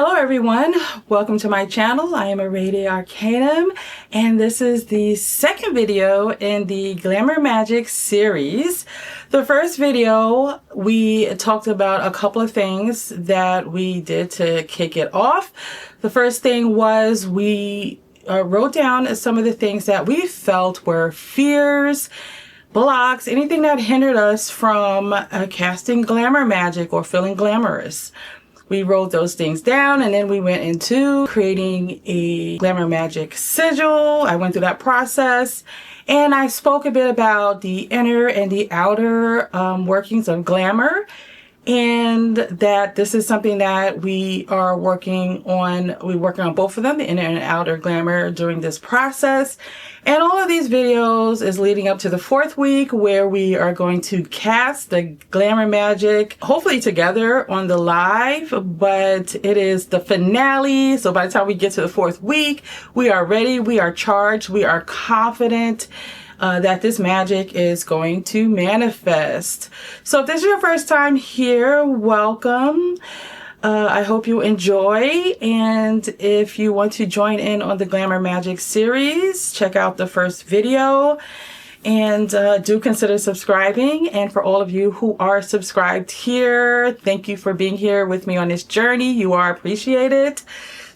Hello everyone, welcome to my channel. I am Aradia Arcanum, and this is the second video in the Glamour Magick series. The first video, we talked about a couple of things that we did to kick it off. The first thing was we wrote down some of the things that we felt were fears, blocks, anything that hindered us from casting Glamour Magick or feeling glamorous. We wrote those things down, and then we went into creating a Glamour Magick sigil. I went through that process, and I spoke a bit about the inner and the outer workings of glamour, and that this is something that we are working on. We're working on both of them, the inner and outer glamour, during this process. And all of these videos is leading up to the 4th week, where we are going to cast the Glamour Magick, hopefully together on the live, but it is the finale. So by the time we get to the 4th week, we are ready, we are charged, we are confident that this magic is going to manifest. So if this is your first time here, welcome. I hope you enjoy, and if you want to join in on the Glamour Magick series, check out the first video, and do consider subscribing. And for all of you who are subscribed here, thank you for being here with me on this journey. You are appreciated.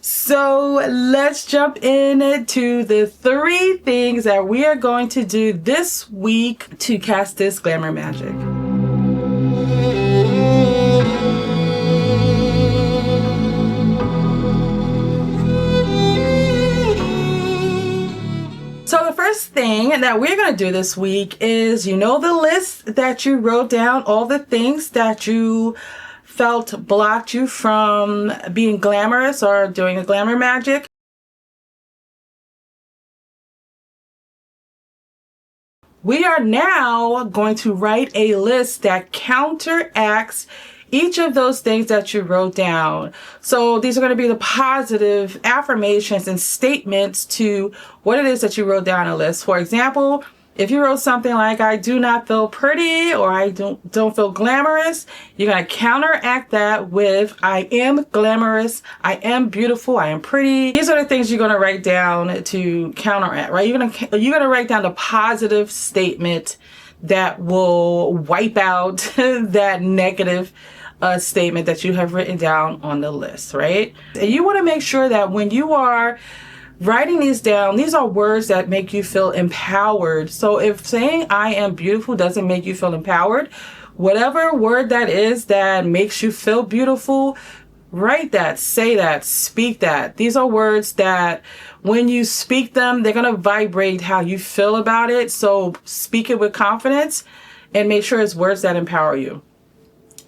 So let's jump into the 3 things that we are going to do this week to cast this Glamour Magick. So the first thing that we're going to do this week is, you know, the list that you wrote down, all the things that you felt blocked you from being glamorous or doing a Glamour Magick. We are now going to write a list that counteracts each of those things that you wrote down. So these are going to be the positive affirmations and statements to what it is that you wrote down on a list. For example, if you wrote something like, I do not feel pretty, or I don't feel glamorous, you're going to counteract that with, I am glamorous, I am beautiful, I am pretty. These are the things you're going to write down to counteract, right? You're going to write down the positive statement that will wipe out that negative statement that you have written down on the list, right? And you want to make sure that when you are writing these down, these are words that make you feel empowered. So if saying I am beautiful doesn't make you feel empowered, whatever word that is that makes you feel beautiful, write that, say that, speak that. These are words that when you speak them, they're going to vibrate how you feel about it. So speak it with confidence and make sure it's words that empower you.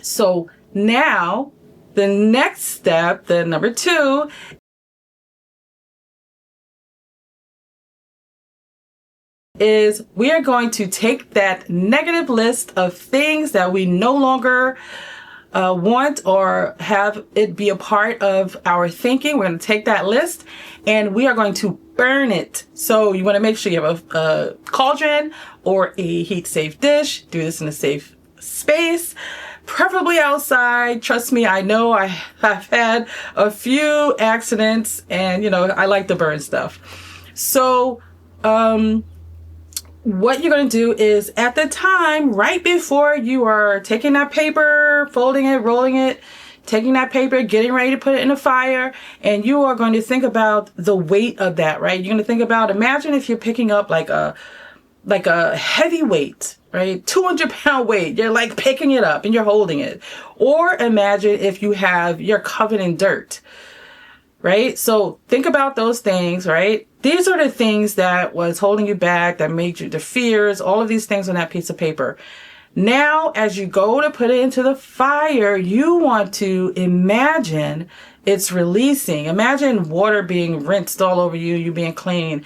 So now the next step, the number 2, is we are going to take that negative list of things that we no longer want or have it be a part of our thinking. We're going to take that list and we are going to burn it. So you want to make sure you have a cauldron or a heat safe dish. Do this in a safe space, preferably outside. Trust me, I know I have had a few accidents, and you know, I like to burn stuff. So what you're going to do is, at the time, right before you are taking that paper, folding it, rolling it, taking that paper, getting ready to put it in the fire, and you are going to think about the weight of that, right? You're going to think about, imagine if you're picking up like a heavy weight, right? 200-pound weight. You're like picking it up and you're holding it. Or imagine if you're covered in dirt, right? So think about those things, right? These are the things that was holding you back, that made you, the fears, all of these things on that piece of paper. Now, as you go to put it into the fire, you want to imagine it's releasing. Imagine water being rinsed all over you, you being clean.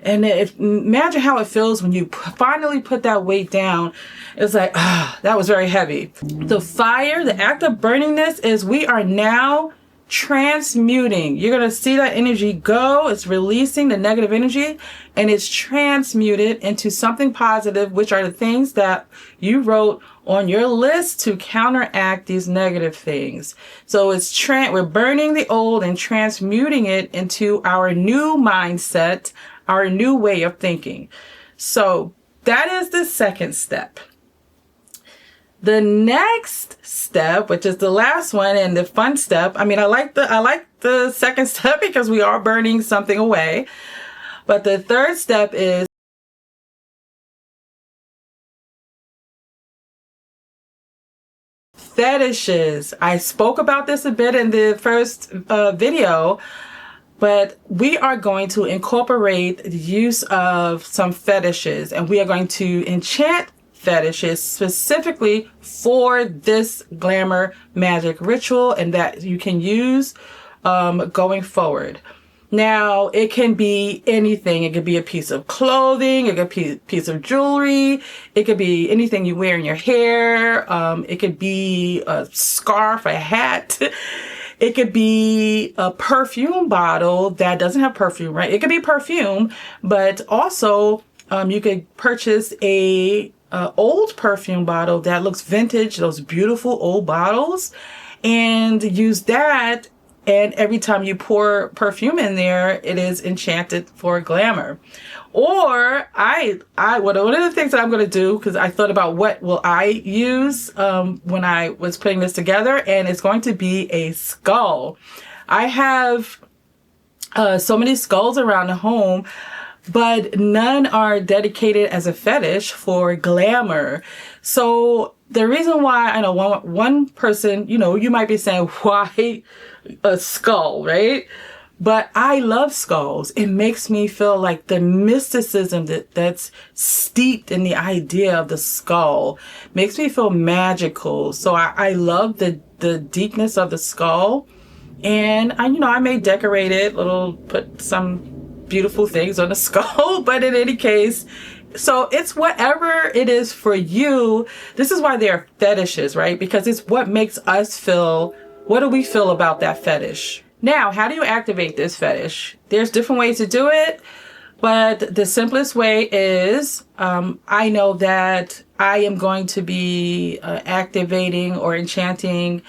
And imagine how it feels when you finally put that weight down. It's like, that was very heavy. The fire, the act of burning this, is we are now transmuting. You're going to see that energy go. It's releasing the negative energy and it's transmuted into something positive, which are the things that you wrote on your list to counteract these negative things. So it's we're burning the old and transmuting it into our new mindset, our new way of thinking. So that is the second step. The next step, which is the last one and the fun step. I mean, I like the second step because we are burning something away. But the third step is fetishes. I spoke about this a bit in the first video, but we are going to incorporate the use of some fetishes, and we are going to enchant fetishes specifically for this Glamour Magick ritual, and that you can use going forward. Now, it can be anything. It could be a piece of clothing. It could be a piece of jewelry. It could be anything you wear in your hair. It could be a scarf, a hat. It could be a perfume bottle that doesn't have perfume, right? It could be perfume, but also you could purchase a old perfume bottle that looks vintage, those beautiful old bottles, and use that. And every time you pour perfume in there, it is enchanted for glamour. Or one of the things that I'm going to do, because I thought about what will I use when I was putting this together, and it's going to be a skull. I have so many skulls around the home, but none are dedicated as a fetish for glamour. So the reason why, I know one person, you might be saying, why a skull, right? But I love skulls. It makes me feel like the mysticism that's steeped in the idea of the skull makes me feel magical. So I love the deepness of the skull. And I may decorate it, put some beautiful things on the skull, but in any case, so it's whatever it is for you. This is why they're fetishes, right? Because it's what makes us feel. What do we feel about that fetish? Now, how do you activate this fetish? There's different ways to do it, but the simplest way is, I know that I am going to be activating or enchanting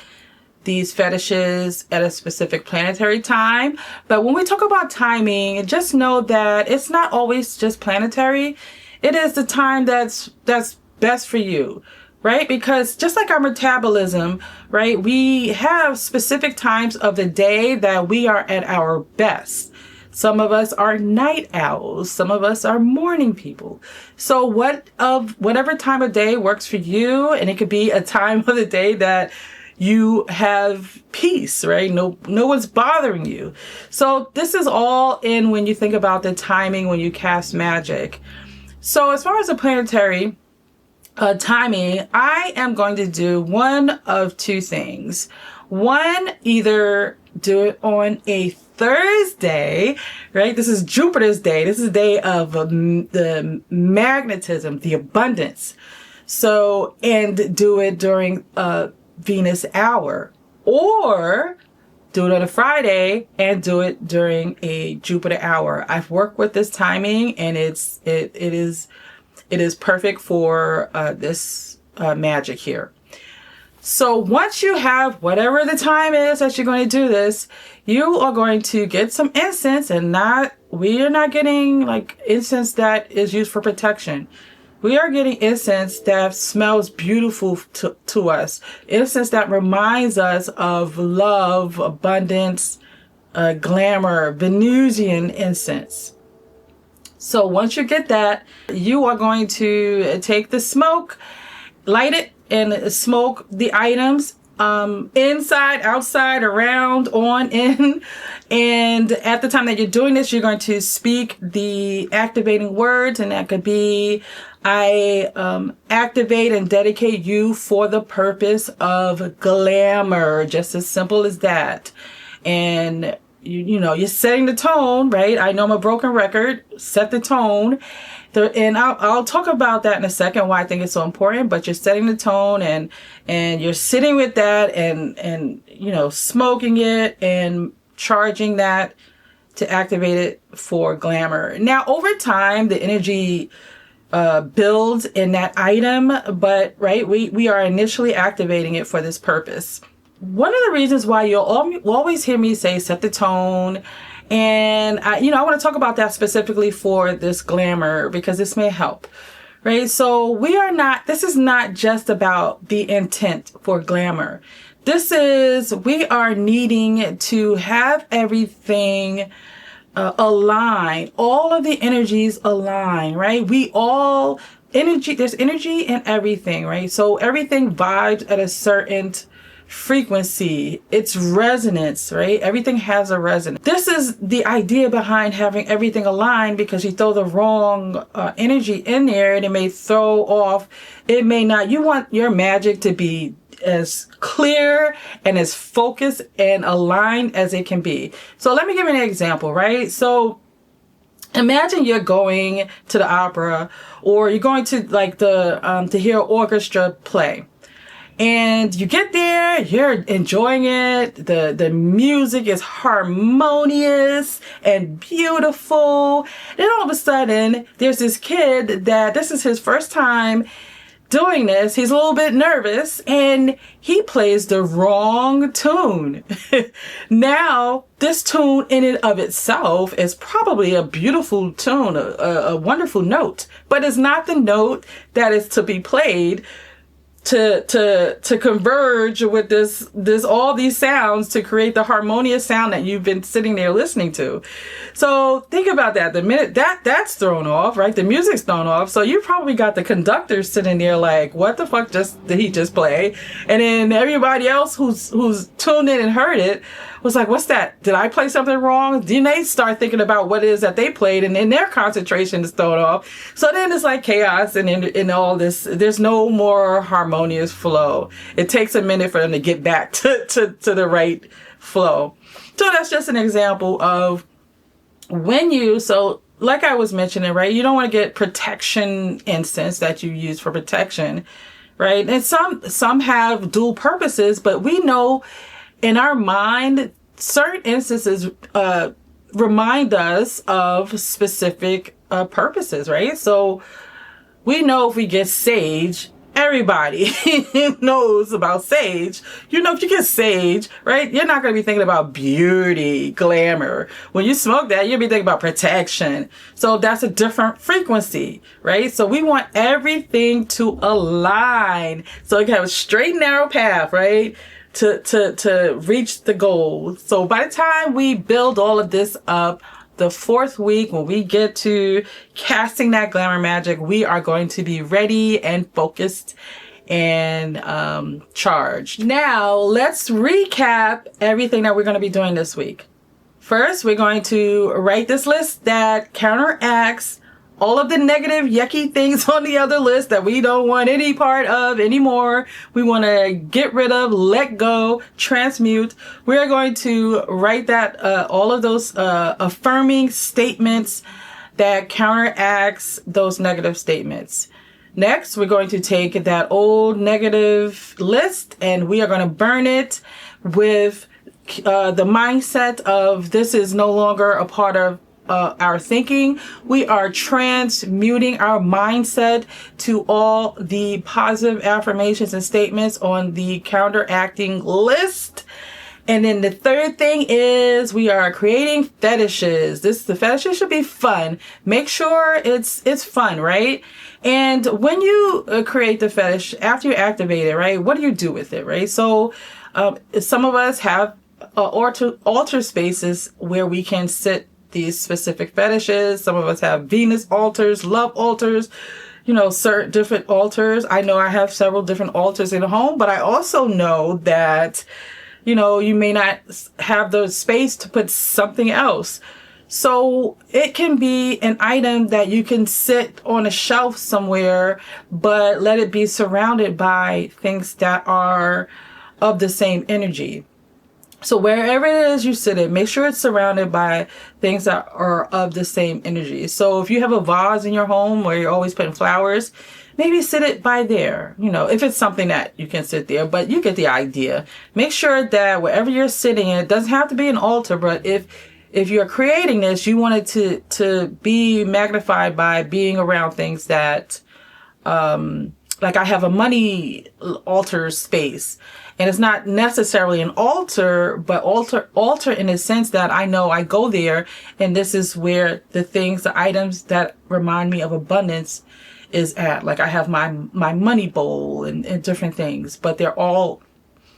these fetishes at a specific planetary time. But when we talk about timing, just know that it's not always just planetary. It is the time that's best for you, right? Because just like our metabolism, right, we have specific times of the day that we are at our best. Some of us are night owls. Some of us are morning people. So whatever time of day works for you, and it could be a time of the day that you have peace, right? No one's bothering you. So this is all in when you think about the timing when you cast magic. So as far as the planetary timing, I am going to do one of two things. One, either do it on a Thursday, right? This is Jupiter's day. This is the day of the magnetism, the abundance. So, and do it during Venus hour, or do it on a Friday and do it during a Jupiter hour. I've worked with this timing, and it is perfect for this magic here. So once you have whatever the time is that you're going to do this, you are going to get some incense, and we are not getting like incense that is used for protection. We are getting incense that smells beautiful to us. Incense that reminds us of love, abundance, glamour, Venusian incense. So once you get that, you are going to take the smoke, light it, and smoke the items inside, outside, around, on, in. And at the time that you're doing this, you're going to speak the activating words, and that could be, I activate and dedicate you for the purpose of glamour. Just as simple as that. And you're setting the tone, right? I know I'm a broken record. Set the tone. And I'll talk about that in a second, why I think it's so important. But you're setting the tone, and you're sitting with that, and smoking it and charging that to activate it for glamour. Now, over time, the energy builds in that item, but right, we are initially activating it for this purpose. One of the reasons why you'll always hear me say set the tone, and I want to talk about that specifically for this glamour, because this may help, right? So this is not just about the intent for glamour. We are needing to have everything align, all of the energies align, right? There's energy in everything, right? So everything vibes at a certain frequency. It's resonance, right? Everything has a resonance. This is the idea behind having everything aligned, because you throw the wrong energy in there and it may throw off. It may not. You want your magic to be as clear and as focused and aligned as it can be. So let me give you an example, right? So imagine you're going to the opera, or you're going to to hear an orchestra play. And you get there, you're enjoying it. The music is harmonious and beautiful. Then all of a sudden, there's this kid that this is his first time doing this. He's a little bit nervous, and he plays the wrong tune. Now, this tune in and of itself is probably a beautiful tune, a wonderful note, but it's not the note that is to be played to converge with this all these sounds to create the harmonious sound that you've been sitting there listening to. So think about that. The minute that's thrown off, right? The music's thrown off. So you probably got the conductor sitting there like, what the fuck did he just play? And then everybody else who's tuned in and heard it was like, what's that? Did I play something wrong? Then they start thinking about what it is that they played, and then their concentration is thrown off. So then it's like chaos and all this. There's no more harmonious flow. It takes a minute for them to get back to the right flow. So that's just an example of so like I was mentioning, right? You don't want to get protection incense that you use for protection, right? And some have dual purposes, but we know in our mind, certain instances remind us of specific purposes, right? So we know if we get sage, everybody knows about sage. If you get sage, right, you're not going to be thinking about beauty, glamour. When you smoke that, you'll be thinking about protection. So that's a different frequency, right? So we want everything to align, so you can have a straight and narrow path, right, to reach the goal. So by the time we build all of this up, the fourth week, when we get to casting that glamour magic, we are going to be ready and focused and charged. Now, let's recap everything that we're going to be doing this week. First, we're going to write this list that counteracts all of the negative, yucky things on the other list that we don't want any part of anymore. We want to get rid of, let go, transmute. We are going to write that all of those affirming statements that counteracts those negative statements. Next, we're going to take that old negative list and we are going to burn it with the mindset of this is no longer a part of our thinking. We are transmuting our mindset to all the positive affirmations and statements on the counteracting list. And then the third thing is we are creating fetishes. The fetishes should be fun. Make sure it's fun, right? And when you create the fetish, after you activate it, right, what do you do with it, right? So some of us have altar spaces where we can sit these specific fetishes. Some of us have Venus altars, love altars, certain different altars. I know I have several different altars in the home, but I also know that, you may not have the space to put something else. So it can be an item that you can sit on a shelf somewhere, but let it be surrounded by things that are of the same energy. So wherever it is you sit in, make sure it's surrounded by things that are of the same energy. So if you have a vase in your home where you're always putting flowers, maybe sit it by there, you know, if it's something that you can sit there, but you get the idea. Make sure that wherever you're sitting, it doesn't have to be an altar, but if you're creating this, you want it to be magnified by being around things that, like I have a money altar space, and it's not necessarily an altar, but altar in the sense that I know I go there and this is where the things, the items that remind me of abundance is at. Like I have my money bowl and different things, but they're all,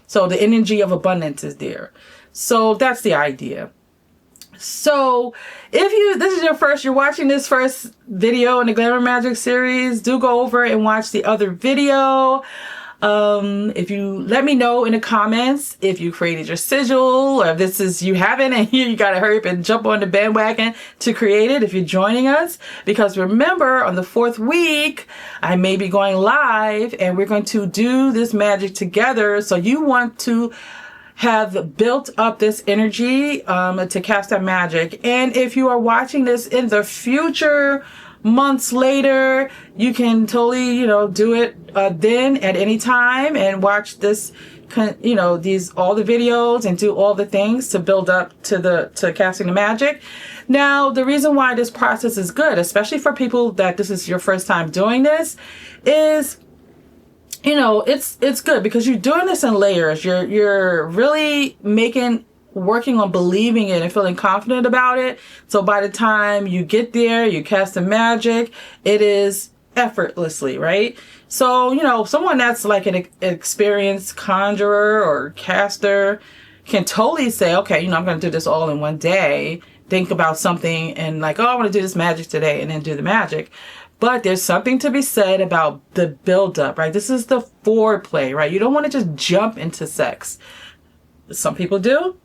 so the energy of abundance is there. So that's the idea. So if this is you're watching this first video in the Glamour Magick series, do go over and watch the other video. If you let me know in the comments if you created your sigil, or if this is you haven't and you gotta hurry up and jump on the bandwagon to create it if you're joining us, because remember on the 4th week I may be going live and we're going to do this magic together. So you want to have built up this energy to cast that magic. And if you are watching this in the future, months later, you can totally, you know, do it then at any time and watch this, you know, all the videos and do all the things to build up to casting the magic. Now, the reason why this process is good, especially for people that this is your first time doing this, is, you know, it's good because you're doing this in layers. You're really working on believing it and feeling confident about it. So by the time you get there, you cast the magic, it is effortlessly, right? So, you know, someone that's like an experienced conjurer or caster can totally say, okay, you know, I'm going to do this all in one day. Think about something and like, oh, I want to do this magic today, and then do the magic. But there's something to be said about the buildup, right? This is the foreplay, right? You don't want to just jump into sex. Some people do,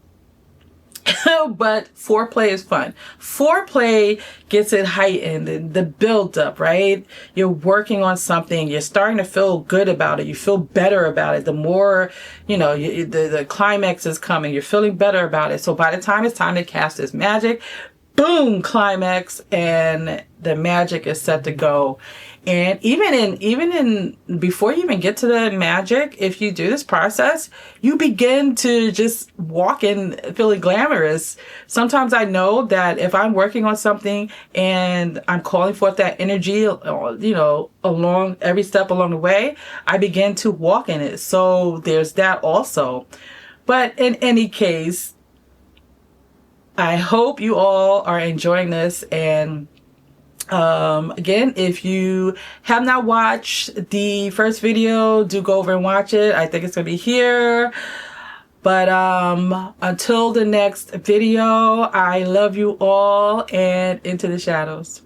but foreplay is fun. Foreplay gets it heightened, and the buildup, right? You're working on something. You're starting to feel good about it. You feel better about it. The more, you know, the climax is coming. You're feeling better about it. So by the time it's time to cast this magic, boom, climax, and the magic is set to go. And even in before you even get to the magic, if you do this process, you begin to just walk in feeling glamorous. Sometimes I know that if I'm working on something and I'm calling forth that energy, you know, along every step along the way, I begin to walk in it. So there's that also. But in any case, I hope you all are enjoying this. And again, if you have not watched the first video, do go over and watch it. I think it's gonna be here. But until the next video, I love you all, and into the shadows.